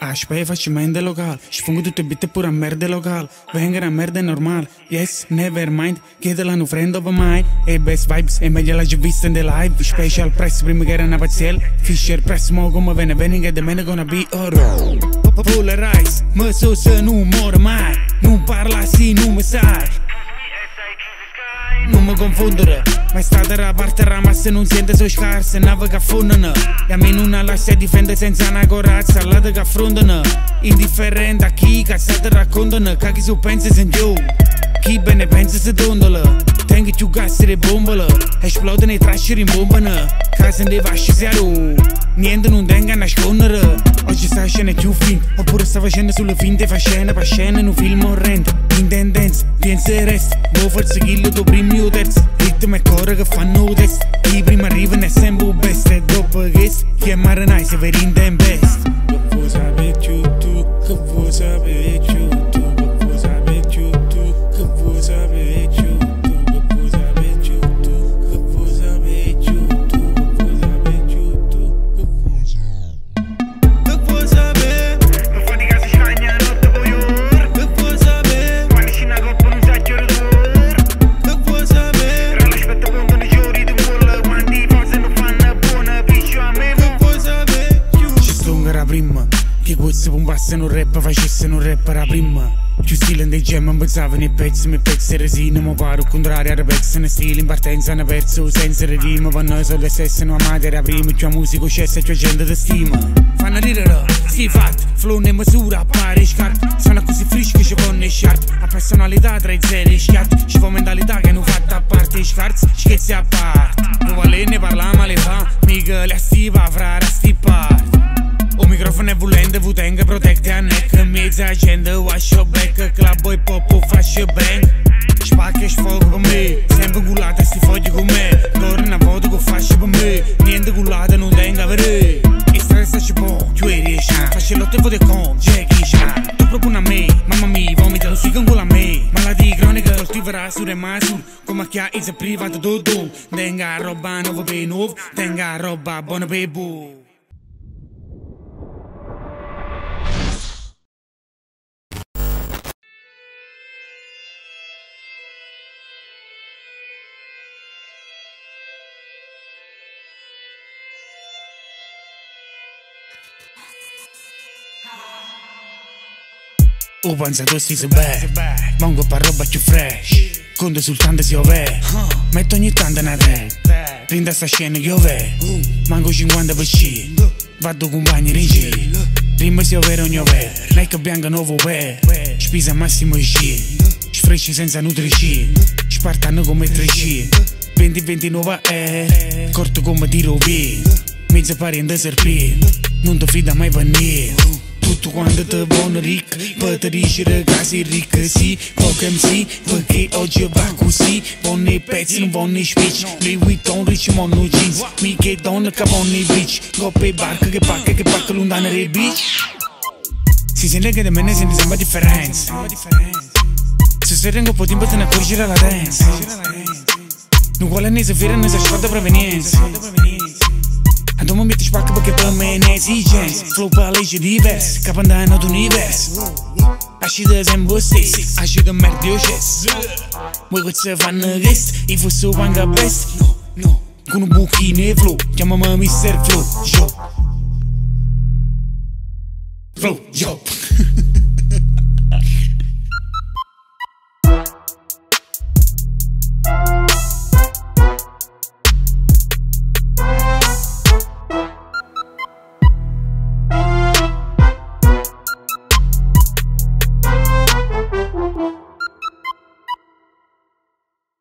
Aspetta, faccio mente locale, sfungo tutte bitte pure a merda locale. Vengono a merda è normale, yes, never mind. Chiedela a un friend of mine. E best vibes, e meglio la già vista in the live. Special press, prima che era una pazziella. Fisher press, mo come viene venning e the man gonna be alright. Polarize, ma so se non muore mai. Non parla assim, non mi sai. Non mi confondere, ma è stata la parte rama se non sente so scarse, nave che affondano. E a me non la lascia difendere senza una corazza, all'altra che affrontano. Indifferente a chi cazzate raccontano, che chi su pensa se giù. Chi bene pensa se dondola, tengo più gas e bombole. Esplodono e trasceri in bombano, casa ne vasci si aru. Niente non tenga a nascondere, oggi sta scena più fin. Oppure sta facendo sulle finte, fa scena per scena in un film orrendo. In tendenza, pensa e resta, mo forse chi lo do primi o terzi. Ritmo e cuore che fanno test, chi prima arrivano è sempre il best. E dopo questo, chiamare nice e veri in tempest. Che vuoi sapere più tu, che vuoi sapere più tu, che vuoi sapere più tu, che vuoi sapere più tu, che vuoi sapere più tu, che vuoi sapere più tu, che vuoi sapere più tu, che vuoi sapere. Che vuoi sapere? Non fa di casa scagna notte poi ora. Che vuoi sapere? Quando c'è una coppa non sa giocare. Che vuoi sapere? Tra l'aspetto conto nei giorni di molla, quanti forse non fanno buona piccio a me. Che vuoi sapere? Ci stonga prima, che questo pompasse non rap, facesse non rap la prima. Più stile dei gem, pensavo nei pezzi, mi pezzi resina, ma pare al contrario, a pezzi, ne stile in partenza, ne perso, senza rima, per noi sono le stesse, non amate, era prima, più musica scessa e più gente ti stima. Fanno ridere, si fatti, flow ne misura, pare scarto, sono così freschi, ci fanno sciarp, a personalità tra i zeri e schiatti, ci fa mentalità che non fatta a parte, scarsi, scherzi a parte, non vale ne parla ma le fa, mica le stiva, frare a stippare. O microfono è volente, vu tenga, protette a neck. Mezza gente, wash your back. Club e pop o flashbang. Spacca e sfogo per me. Sempre cullata sti fogli con me. Ancora una volta che faccio per me. Niente cullata non tenga per me. E stressa ci può, chiudi riesci. Faccio l'otto e vote con Jackie Chan. Tu proponi a me, mamma mia, vomita lo sui con a me. Malattia cronica coltiverà su e masul. Come che è privato tutto. Tenga roba nuova per nuovo. Tenga roba buona per bu. O pensa tu stai bene, manco per roba più fresh. Conto soltanto se io vedo, metto ogni tanto una trap. Prenda sta scena che io vedo, manco 50%. Vado compagni in giro, prima se io vedo ogni vero. Like bianca nuovo vero, spesa massimo G. Sfresci senza nutrici, spartano come 3C. 20-20 nuova è, corto come tiro B. Mezza parente serpì, non ti fida mai per niente. Tutto quanto ti buono ricco, per te riuscire che sei ricco, sì, poco MC, perché oggi va così. Buoni pezzi, non buoni spicci, Louis Vuitton, ricci mono jeans, mica donne che buoni bitch, coppe barca che pacca lontana dai beach. Si sente che da me ne senti sempre differenza, se si rengo un po' di tempo te ne accorgi dalla dance. Non vuole ne si fira, ne si scorda provenienza. Ando mi metti spacca perché per me è un'esigenza. Flow per legge diverse, capandano d'universo. Asci da sempre stessi, asci da merda io cesso. Vuoi che ci fanno questo, i fossi vanga best. No, con un buchino e flow, chiamami Mr. Flow. Flow, yo.